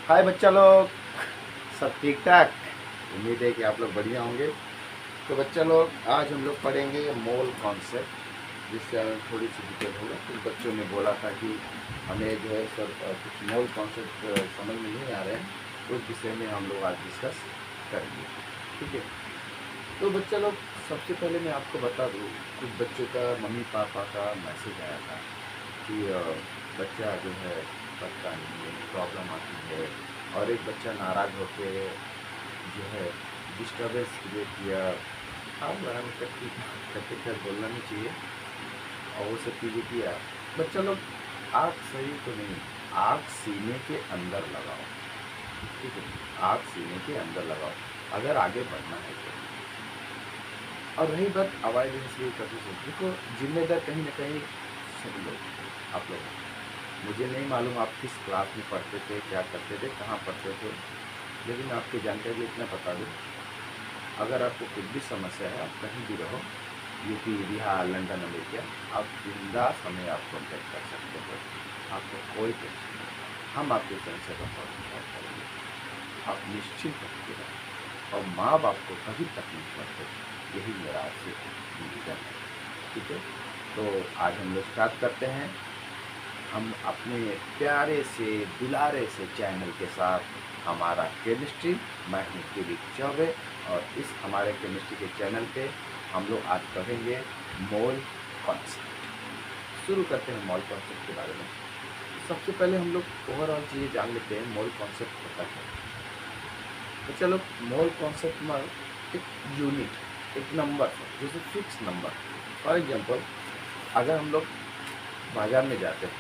हाय बच्चा लोग, सब ठीक ठाक। उम्मीद है कि आप लोग बढ़िया होंगे। तो बच्चा लोग, आज हम लोग पढ़ेंगे मोल कॉन्सेप्ट, जिससे हमें थोड़ी सी डिटेल होगा। कुछ बच्चों ने बोला था कि हमें जो है सर कुछ मोल कॉन्सेप्ट समझ में नहीं आ रहे हैं, उस विषय में हम लोग आज डिस्कस करेंगे। ठीक है। तो बच्चा लोग, सबसे पहले मैं आपको बता दूँ, कुछ बच्चों का मम्मी पापा का मैसेज आया था कि बच्चा जो है पढ़ता नहीं है, प्रॉब्लम आती है, और एक बच्चा नाराज़ होके जो है डिस्टर्बेंस क्रिएट किया। हाँ, बड़ा मतलब कि कहते खैर बोलना नहीं चाहिए, और वो सब चीज़ें किया। बच्चा लोग, आग सही तो नहीं, आग सीने के अंदर लगाओ। ठीक है, आग सीने के अंदर लगाओ अगर आगे बढ़ना है तो। और रही बात अवॉइडेंस की, कभी से देखो, जिम्मेदार कहीं ना कहीं सभी लोग आप लोग। मुझे नहीं मालूम आप किस क्लास में पढ़ते थे, क्या करते थे, कहाँ पढ़ते थे, लेकिन आपकी जानकारी इतना बता दूँ, अगर आपको कुछ भी समस्या है, आप कहीं भी रहो, यूपी, बिहार, लंदन, अमेरिका, आप बिंदास हमें आप कॉन्टेक्ट कर सकते हो। आपको कोई टेंशन नहीं, हम आपके समस्या का सॉल्व करेंगे। आप निश्चिंत रखिएगा, और माँ बाप को कभी तकलीफ मत दो, यही मेरा आपसे निवेदन है। ठीक है। तो आज हम लोग स्टार्ट करते हैं। हम अपने प्यारे से दुलारे से चैनल के साथ हमारा केमिस्ट्री, मैं हूँ दिलीप चौबे, और इस हमारे केमिस्ट्री के चैनल पे हम लोग आज पढ़ेंगे मोल कॉन्सेप्ट। शुरू करते हैं मोल कॉन्सेप्ट के बारे में। सबसे पहले हम लोग ओवरऑल चीज़ें जान लेते हैं मोल कॉन्सेप्ट होता है। तो चलो, मोल कॉन्सेप्ट में एक यूनिट, एक नंबर है, जैसे फिक्स नंबर। फॉर एग्जांपल, अगर हम लोग बाज़ार में जाते हैं,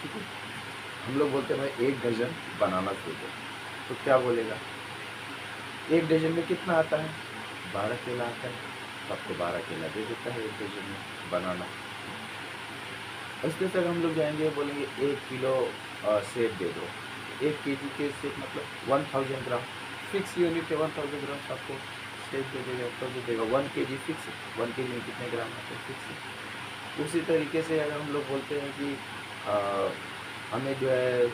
ठीक है, हम लोग बोलते हैं भाई 1 डज़न बनाना दे दो, तो क्या बोलेगा? 1 डज़न में कितना आता है? 12 केला आता है। तो आपको 12 केला दे देता है 1 डज़न में बनाना। इसके साथ हम लोग जाएंगे, बोलेंगे 1 किलो सेब दे दो। 1 केजी के सेब मतलब 1000 ग्राम, फिक्स यूनिट है। 1000 ग्राम आपको सेब दे देगा, तो दे देगा। 1 केजी फिक्स है, 1 केजी में कितने ग्राम आते हैं, फिक्स है। उसी तरीके से अगर हम लोग बोलते हैं कि आ, हमें जो है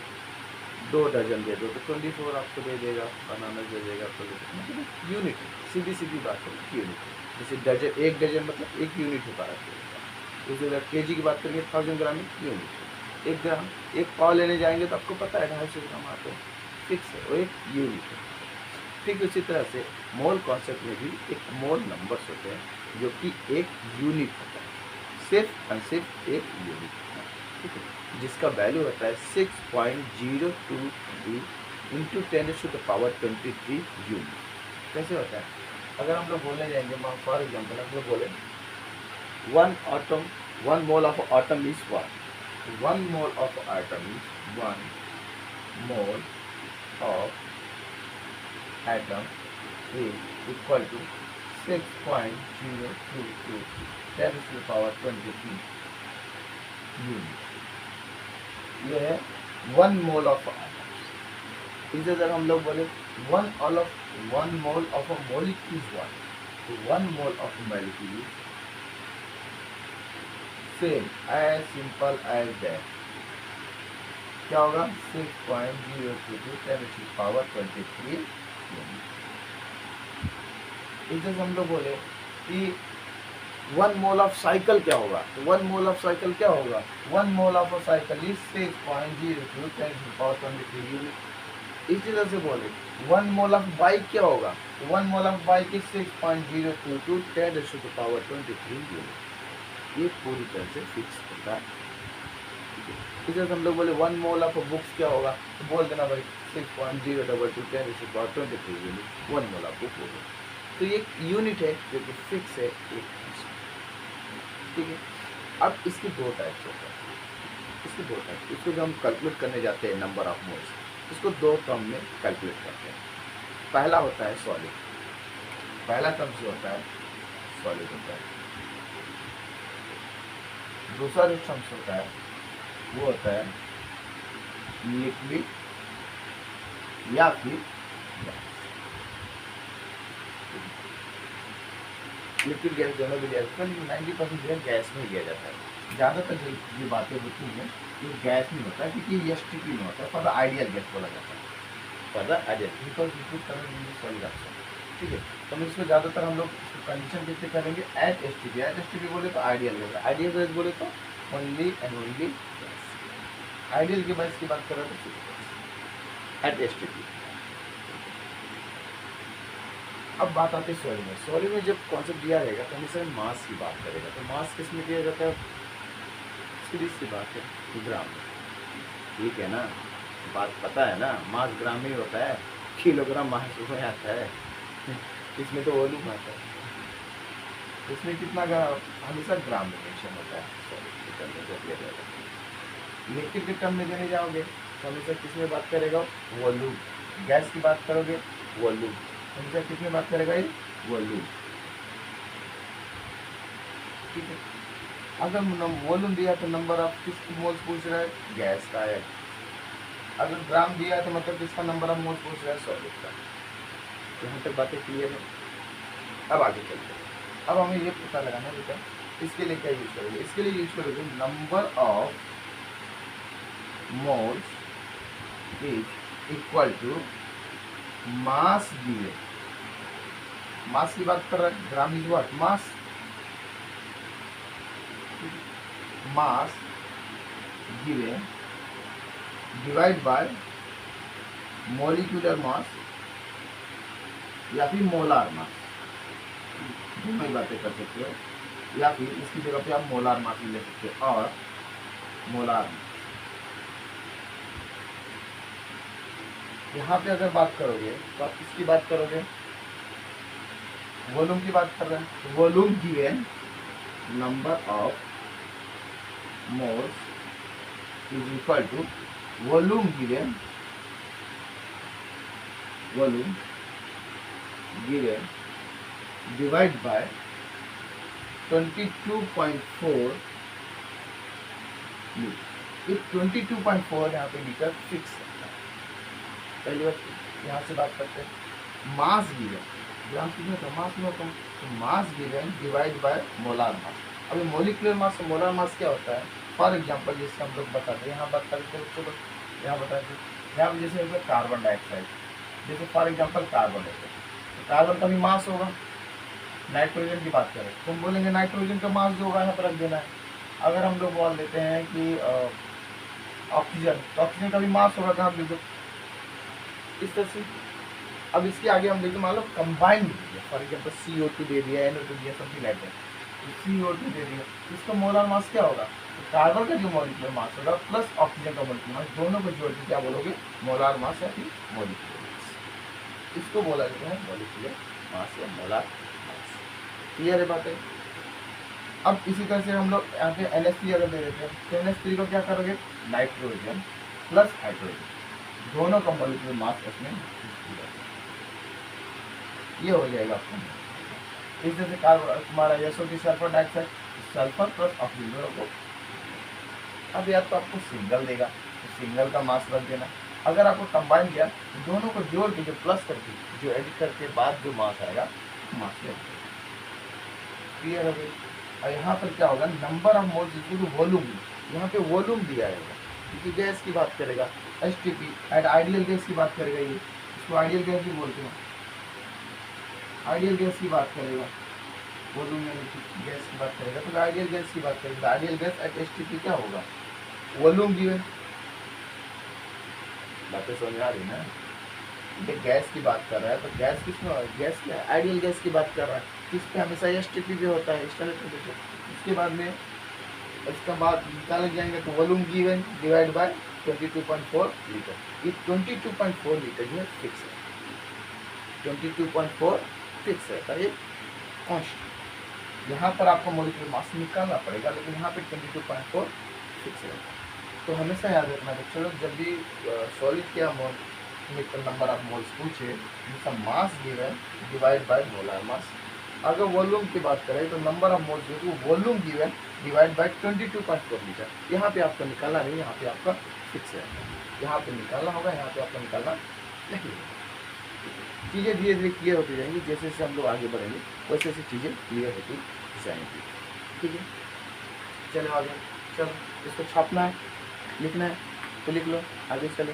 2 डज़न दे दो, तो 24 आपको दे देगा, बनाना दे देगा। तो मतलब यूनिट है, सीधी सीधी बात है, यूनिट है। जैसे डजन, 1 डज़न मतलब 1 यूनिट है 12 किलो। उसी अगर के जी की बात करेंगे, 1000 ग्राम यूनिट है। 1 ग्राम, 1 पाव लेने जाएंगे तो आपको पता है 250 ग्राम आते हैं, फिक्स है, वो एक यूनिट है। ठीक उसी तरह से मोल कॉन्सेप्ट में भी एक मोल नंबर्स होते हैं, जो कि एक यूनिट होता है, सिर्फ और सिर्फ एक यूनिट होता है। ठीक है, जिसका वैल्यू होता है 6.023 इंटू 10⁻23 यूनिट। कैसे होता है? अगर हम लोग बोलने जाएंगे, फॉर एग्जाम्पल हम लोग बोले 1 mole of atom is 1 mole of atom is 1 mole of atom is equal to 6.022 10⁻23 unit. ये है 1 मोल ऑफ एटम। इसे अगर हम लोग बोले 1 mole of a molecule is 1, तो 1 mole of molecule is same, as simple as that. क्या होगा? 6.022 10⁻23 यूनिट। इसे हम लोग बोले कि 1 मोल ऑफ साइकिल क्या होगा, तो 1 मोल ऑफ साइकिल क्या होगा? 1 mole of a cycle is 6.022 10⁻23 unit. इसी तरह से बोले 1 मोल ऑफ बाइक क्या होगा, तो 1 mole of bike is 6.022 10⁻23 unit. ये पूरी तरह से फिक्स होता है। इसी तरह हम लोग बोले 1 मोल ऑफ बुक्स क्या होगा, तो बोल देना भाई 6.022 10⁻23 यूनिट 1 मोल ऑफ बुक होगा। तो ये यूनिट है जो कि फिक्स है, एक। ठीक है। अब इसके 2 टाइप्स होते हैं, इसके 2 टाइप। इसको जो हम कैलकुलेट करने जाते हैं नंबर ऑफ मोल्स, इसको 2 टर्म में कैलकुलेट करते हैं। पहला होता है सॉलिड, पहला टर्म जो होता है सॉलिड होता है। दूसरा जो टर्म होता है वो होता है लिक्विड या फिर लिक्विड गैस, दोनों भी लिया जाता है, लेकिन 90% जो है गैस में लिया जाता है। ज़्यादातर जो ये बातें होती हैं ये गैस में होता है, क्योंकि ये एसटीपी में होता है, फॉर द आइडियल गैस बोला जाता है। For the ideal because it colour in solid option. ठीक है, तो हम इसको ज़्यादातर हम लोग कंडीशन किससे करेंगे, एट एस टी पी बोले तो आइडियल गैस, आइडियल गैस बोले तो only and only gas. Ideal के बाद इसकी बात करें तो एट एस टी पी। अब बात आती है सॉलिड में। सॉलिड में जब कॉन्सेप्ट दिया रहेगा तो हमेशा मास की बात करेगा। तो मास किस में दिया जाता है, सीरीज सी बात है, ग्राम में। ठीक है ना, बात पता है ना, मास ग्राम में ही होता है, किलोग्राम मास में आता है, इसमें तो वॉल्यूम आता है, इसमें कितना हमेशा ग्राम में मेंशन होता है। सॉलिड के टर्म में जब दिया जाएगा, लिक्विड के टर्म में देने जाओगे तो हमेशा किस में बात करेगा, वॉल्यूम। गैस की बात करोगे वॉल्यूम, हमेशा किस में बात करेगा, ये वॉल्यूम। ठीक है, अगर वॉल्यूम दिया तो नंबर ऑफ किस मोल्स पूछ रहा है, गैस का है। अगर ग्राम दिया है तो मतलब किसका नंबर ऑफ मोल्स पूछ रहा है, सॉलिड का। यहाँ तक बातें क्लियर है। अब आगे चलते हैं। अब हमें ये पता लगाना बेटा, इसके लिए क्या यूज करोगे, इसके लिए यूज करोगे number of moles is equal to mass given. Mass की बात कर रहा है, gram is what, mass. Mass given divide by molecular mass या फिर मोलार मास, दोनों ही बातें कर सकते हो, या फिर इसकी जगह पे आप मोलार मास भी ले सकते हो, और मोलार मास। यहाँ पे अगर बात करोगे तो आप किसकी बात करोगे, वॉल्यूम की बात कर रहे हैं। Volume given number of moles is equal to volume given divide by 22.4 litre. 22.4 यहाँ पे लीटर फिक्स है। पहली बात यहाँ से बात करते हैं, मास गिवन, ग्राम कितने होता है, मास में होता है, तो मास given divide bye molar mass. अभी मोलिकुलर मास और मोलार मास क्या होता है, फॉर एग्जांपल जैसे हम लोग बताते हैं, यहाँ बात करते हैं, चलो यहाँ बताते हैं, यहाँ पे जैसे कार्बन डाइऑक्साइड, जैसे for example carbon dioxide, carbon का भी मास होगा। नाइट्रोजन की बात करें तो हम बोलेंगे नाइट्रोजन का मास जो होगा यहाँ पर रख देना है। अगर हम लोग बोल देते हैं कि ऑक्सीजन, तो ऑक्सीजन का भी मास होगा, कहाँ लिख दो इस तरह से। अब इसके आगे हम देखते मान लो कंबाइंड, फॉर एग्जाम्पल CO2 दे दिया, NO2 दिया, समथिंग लाइक दैट, CO2 दे दिया, इसका मोलर मास क्या होगा, कार्बन का जो मॉलिक्यूलर मास होगा प्लस ऑक्सीजन का मॉलिक्यूलर मास, दोनों को जोड़ के क्या बोलोगे, मोलार मास या फिर मॉलिक्यूलर मास। इसको बोला जाता है मॉलिक्यूलर मास या मोलार मास। क्लियर है बातें। अब इसी तरह से हम लोग यहाँ पे NH3 अगर दे देते हैं तो NH3 को क्या करोगे, नाइट्रोजन प्लस हाइड्रोजन, दोनों का मॉलिक्यूलर मास इसमें ये हो जाएगा आपको। इस तरह से कार्बन तुम्हारा SO2 sulphur dioxide, sulphur plus oxygen दोनों को। अब या तो आपको सिंगल देगा तो सिंगल का मास रख देना, अगर आपको कंबाइन किया तो दोनों को जोड़ के जो प्लस करके जो एडिट करके बाद जो मास आएगा मास रख देगा। क्लियर हो गई। और यहाँ पर क्या होगा, number of moles equal to volume, यहाँ पे वॉल्यूम दिया रहेगा क्योंकि गैस की बात करेगा, STP एंड आइडियल गैस की बात करेगा, ये इसको आइडियल गैस भी बोलते हैं, आइडियल गैस की बात करेगा, वॉल्यूम गैस की बात करेगा तो आइडियल गैस की बात करेगा। आइडियल गैस एट STP क्या होगा, वॉल्यूम गिवन। बातें समझ आ रही ना, ये गैस की बात कर रहा है तो गैस किसमें, गैस क्या है, आइडियल गैस की बात कर रहा है, किस पे हमेशा STP भी होता है, स्टैंडर्ड टेम्परेचर। इसके बाद में इसका बाद निकाल जाएंगे तो volume given divide by 22.4 litre. ये 22.4 लीटर जो है फिक्स है, 22.4 फिक्स है, ये कॉन्स्टेंट। यहाँ पर आपको मॉलिक्यूलर मास निकालना पड़ेगा, लेकिन यहाँ पे 22.4 फिक्स है। तो हमेशा याद रखना बच्चों लोग, जब भी सॉलिड क्या नंबर ऑफ मोल्स पूछे, जिसका मास given divide bye molar mass. अगर वॉल्यूम की बात करें तो नंबर ऑफ मोल्स जो volume given divide by 22.4 litre. यहाँ पे आपको निकालना नहीं, यहाँ पे आपका फिक्स है, यहाँ पे निकालना होगा, यहाँ पे आपको निकालना नहीं। चीज़ें धीरे धीरे क्लियर होती जाएंगी, जैसे जैसे हम लोग आगे बढ़ेंगे वैसे वैसे चीज़ें क्लियर होती जाएंगी। ठीक है, चलो आगे, चलो इसको छापना है, लिखना है तो लिख लो, आगे चलो।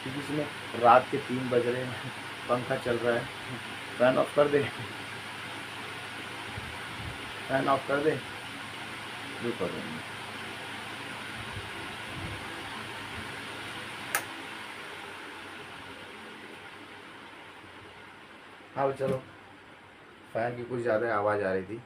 क्योंकि इसमें रात के 3 बज रहे हैं, पंखा चल रहा है। फैन ऑफ कर दे, फैन ऑफ कर दे, जो कर देंगे। हाँ चलो, फैन की कुछ ज़्यादा आवाज़ आ रही थी।